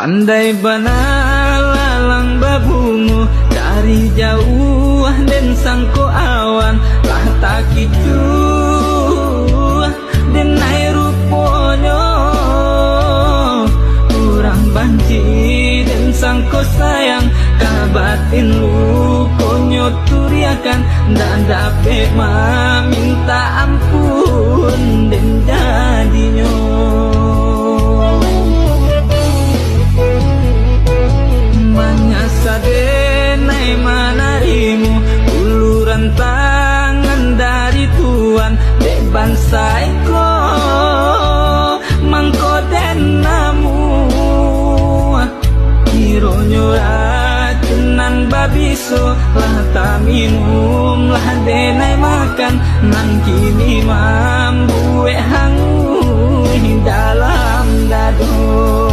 Andai benar lalang babungu dari jauh dan sangko awan lah tak kicu denai ruponyo kurang banci dan sangko sayang kabatin lukonyo turiakan dan dapat meminta ampun dan jadinya sadenai manarimu uluran tangan dari Tuhan dek bansaiko mangkoden namu kironyo racunan babiso lah tak minum lah denai makan nan kini mambuwe hangu dalam dado.